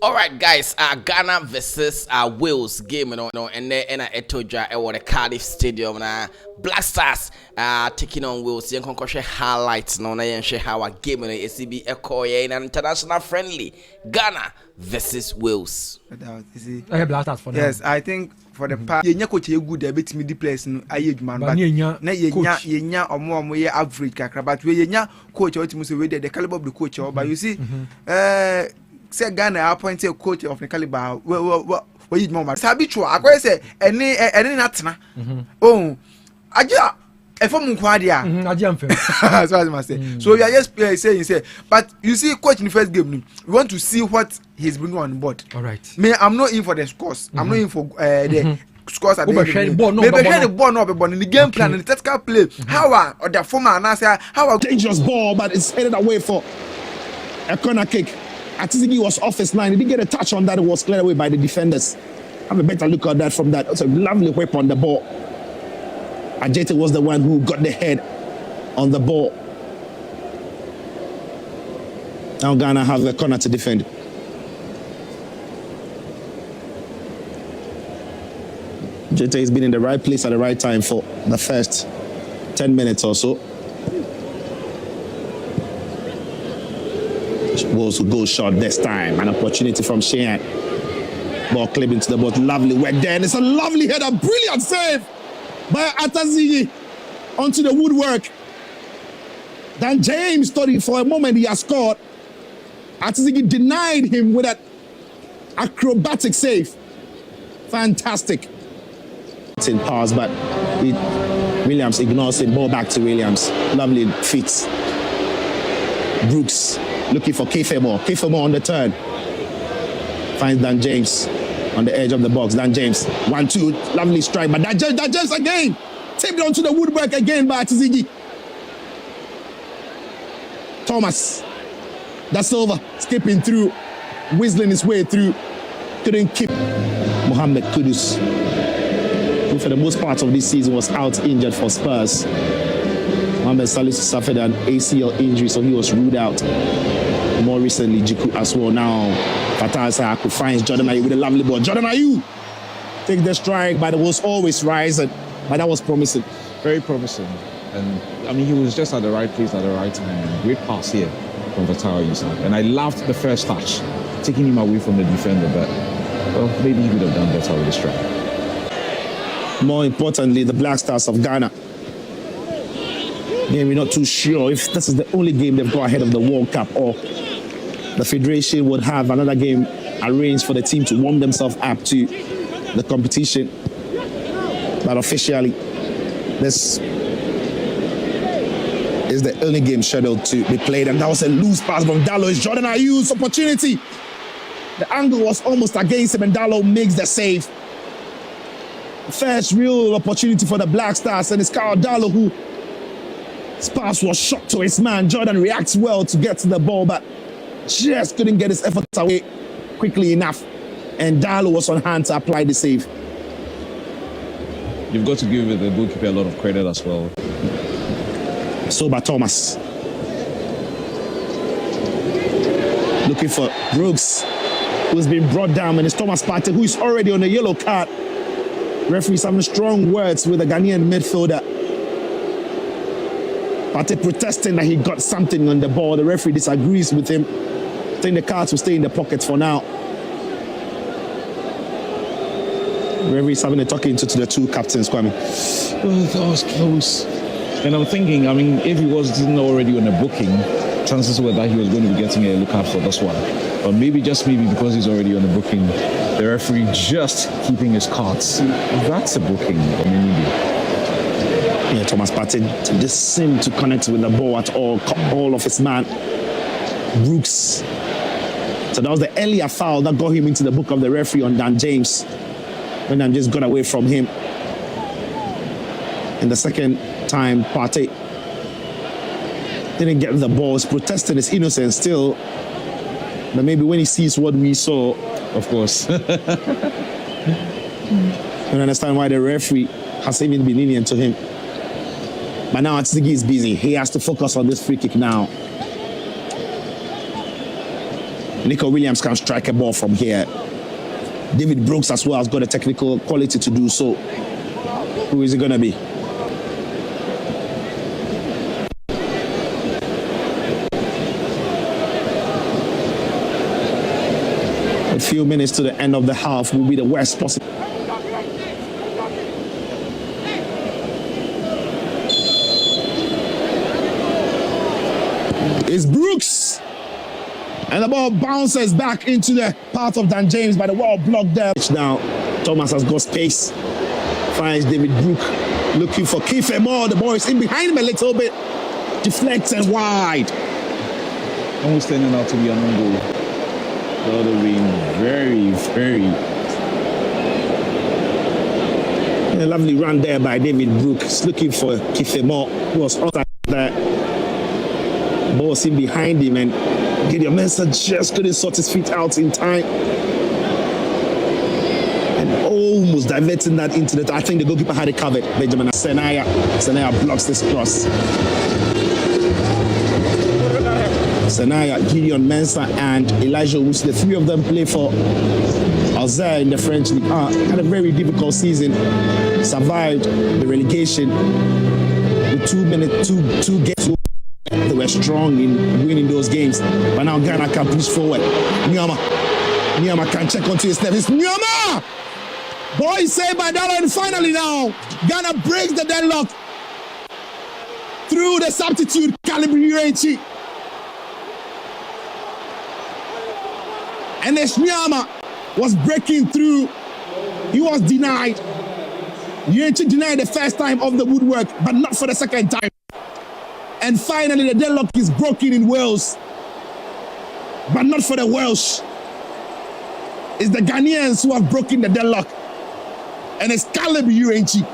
All right, guys. Ghana versus Wales game, and then I told you at the Cardiff Stadium. Black Stars taking on Wales. You can share highlights. No, na share how a game in the ACB Echo in an international friendly. Ghana versus Wales. Black Stars for now. Yes, I think for the past, you coach you good a bit me the place no aye man, but na yenya omo ye average kakra, but we yenya coach what you say we the caliber of the coach, but you see say Ghana appoint a coach of the caliber we you more habitual I say any natna oh aja efom nkwadia aja mfem that's what I must say. So you are just saying say, but you see coach in the first game we want to see what he's bringing on board. All right, me I'm not in for the scores. I'm not in for the scores at the end. Maybe share the ball no but in the game plan and the tactical play how are the former and say how are dangerous ball, but it's headed away for a corner kick. Atizigi was off his line. He didn't get a touch on that. It was cleared away by the defenders. Have a better look at that from that. It's a lovely whip on the ball. Ajete was the one who got the head on the ball. Now Ghana have a corner to defend. Ajete has been in the right place at the right time for the first 10 minutes or so. Was a goal shot this time. An opportunity from Sheehan. Ball clipping to the boat. Lovely work there. And it's a lovely header. Brilliant save by Atazigi onto the woodwork. Then James thought for a moment he has scored. Atazigi denied him with that acrobatic save. Fantastic. It's in pass, but Williams ignores it. Ball back to Williams. Lovely feet. Brooks looking for Kefemo. Kefemo on the turn. Finds Dan James on the edge of the box. Dan James, 1-2, lovely strike. But Dan James again. Tipped onto the woodwork again by Atizigi. Thomas. That's over. Skipping through. Whistling his way through. Couldn't keep. Mohamed Kudus, who for the most part of this season was out injured for Spurs. Mohamed Salisu suffered an ACL injury, so he was ruled out. More recently, Jiku as well. Now, Fatah Sahaku finds Jordan Ayew with a lovely ball. Jordan Ayew take the strike, but it was always rising. But that was promising. Very promising. And I mean, he was just at the right place at the right time. Great pass here from Fatah Ayew. And I loved the first touch, taking him away from the defender. But well, maybe he would have done better with the strike. More importantly, the Black Stars of Ghana. Again, we're not too sure if this is the only game they've got ahead of the World Cup, or the Federation would have another game arranged for the team to warm themselves up to the competition. But officially, this is the only game scheduled to be played. And that was a loose pass from Dallo. It's Jordan Ayew's opportunity. The angle was almost against him, and Dallo makes the save. First real opportunity for the Black Stars, and it's Carl Dallo who his pass was shot to his man. Jordan reacts well to get to the ball, but just couldn't get his efforts away quickly enough. And Dallo was on hand to apply the save. You've got to give the goalkeeper a lot of credit as well. Soba Thomas. Looking for Brooks, who's been brought down, and it's Thomas Partey, who is already on a yellow card. Referee's having strong words with the Ghanaian midfielder. Partey protesting that he got something on the ball. The referee disagrees with him. I think the cards will stay in the pockets for now. The referee's having a talking to the two captains, Kwame. Oh, that was close. And I'm thinking, I mean, if he wasn't already on a booking, chances were that he was going to be getting a lookout for this one. But maybe, just maybe, because he's already on a booking, the referee just keeping his cards. That's a booking. I mean, yeah, Thomas Partey just seemed to connect with the ball at all of his man, Brooks. So that was the earlier foul that got him into the book of the referee on Dan James, when Dan just got away from him. In the second time, Partey didn't get the ball. He's protesting his innocence still. But maybe when he sees what we saw, of course. you understand why the referee has even been lenient to him. But now Atizigi is busy. He has to focus on this free kick now. Nico Williams can strike a ball from here. David Brooks as well has got a technical quality to do so. Who is it going to be? A few minutes to the end of the half will be the worst possible. It's Brooks. And the ball bounces back into the path of Dan James by the wall blocked there. Now, Thomas has got space. Finds David Brook looking for Kiefer Moore. The ball is in behind him a little bit. Deflects and wide. Almost turning out to be an own goal. That would have been very, very... A lovely run there by David Brook. He's looking for Kiefer Moore, who was outside there. Ball was in behind him, and Gideon Mensah just couldn't sort his feet out in time. And almost diverting that into the... I think the goalkeeper had it covered. Benjamin Senaya blocks this cross. Senaya, Gideon Mensah, and Elijah Owusu, the three of them play for Auxerre in the French League. Had a very difficult season. Survived the relegation with 2 games. They were strong in winning those games. But now Ghana can push forward. Nyama can check onto his left. It's Nyama! Boy saved by Dalla, and finally now, Ghana breaks the deadlock through the substitute, Calibri Urenchi. And as Nyama was breaking through, he was denied. Urenchi denied the first time of the woodwork, but not for the second time. And finally, the deadlock is broken in Wales, but not for the Welsh. It's the Ghanaians who have broken the deadlock, and it's Caleb Urenchi.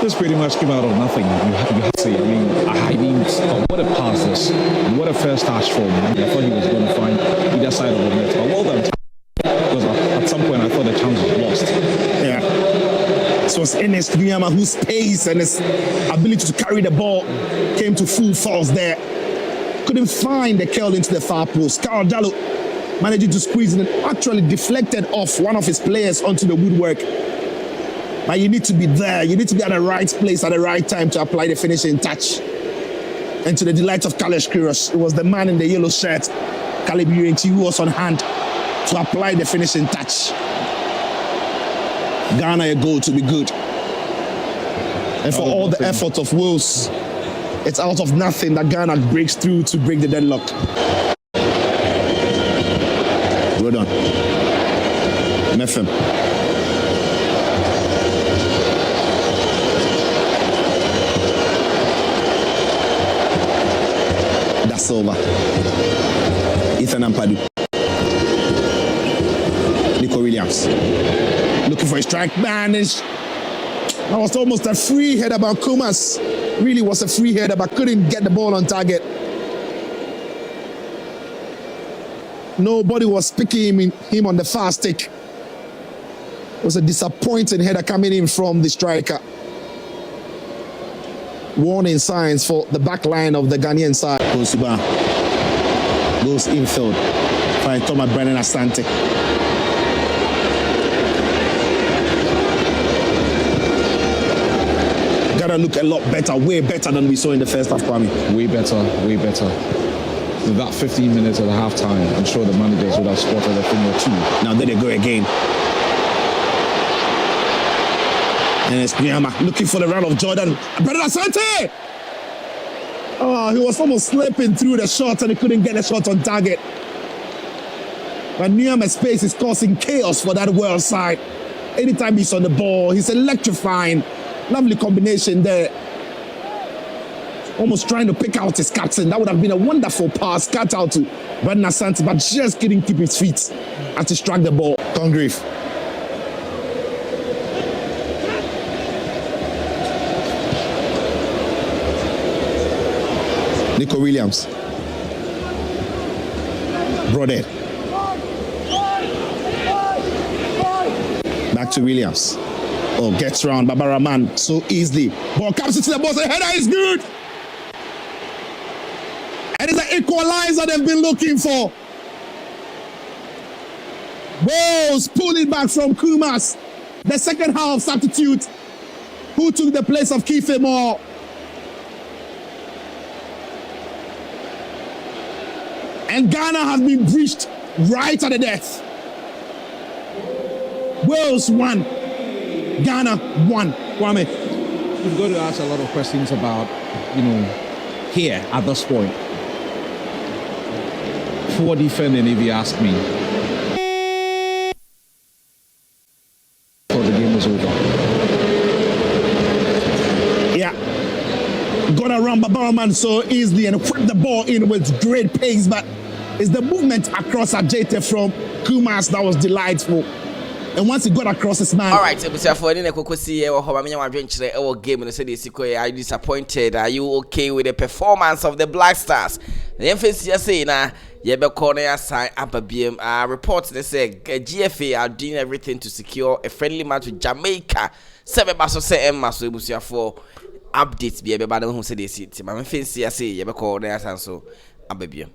This pretty much came out of nothing. You have to say. I mean, what a pass this. What a first touch from him. I thought he was going to find either side of the net. But well done. Because at some point I thought the chance was lost. Yeah. So it's Enes Nyama whose pace and his ability to carry the ball came to full force there. Couldn't find the curl into the far post. Carl Dallo managing to squeeze in and actually deflected off one of his players onto the woodwork. But you need to be there. You need to be at the right place at the right time to apply the finishing touch. And to the delight of Kalesh Kyrgios, it was the man in the yellow shirt, Caleb Urenchi, who was on hand to apply the finishing touch. Ghana a goal to be good. And for all the effort of Wales, it's out of nothing that Ghana breaks through to break the deadlock. Well done. Mefem. That's over. Ethan Ampadu. Nico Williams. Looking for a strike. Man, that was almost a free header, but Kumas really was a free header, but couldn't get the ball on target. Nobody was picking him on the fast stick. It was a disappointing header coming in from the striker. Warning signs for the back line of the Ghanaian side. Kosuba goes infield. Find Thomas Brennan Asante. Gotta look a lot better, way better than we saw in the first half, Kwame. Way better, way better. With that 15 minutes at the halftime, I'm sure the managers would have spotted a thing or two. Now there they go again. And it's Nyama looking for the run of Jordan. Brennan Asante! Oh, he was almost slipping through the shot and he couldn't get the shot on target. But Nyama's pace is causing chaos for that world side. Anytime he's on the ball, he's electrifying. Lovely combination there. Almost trying to pick out his captain. That would have been a wonderful pass. Cut out to Brennan Asante, but just couldn't keep his feet as he struck the ball. Congreve. Nico Williams. Brother. Back to Williams. Oh, gets round Babaraman so easily. Ball comes into the box. The header is good. And it's an equalizer they've been looking for. Wales pulled it back from Kumas. The second half substitute who took the place of Kiefer Moore. And Ghana has been breached right at the death. Wales 1, Ghana 1. Kwame. We've got to ask a lot of questions about, here at this point. Poor defending, if you ask me. Before the game was over. Yeah. Gonna run Babaraman so easily and whip the ball in with great pace, but it's the movement across Ajete from Kumas that was delightful. And once he got across his man. All right, so for any Kokosi or Homamia venture our game and said, are you disappointed? Are you okay with the performance of the Black Stars? The emphasis you say now, Yebe Corner sign up a BM reports they say GFA are doing everything to secure a friendly match with Jamaica. 7 basso say Emma so Busia for updates be a who said they see. My fancy I say Yebe Corner and so a BM.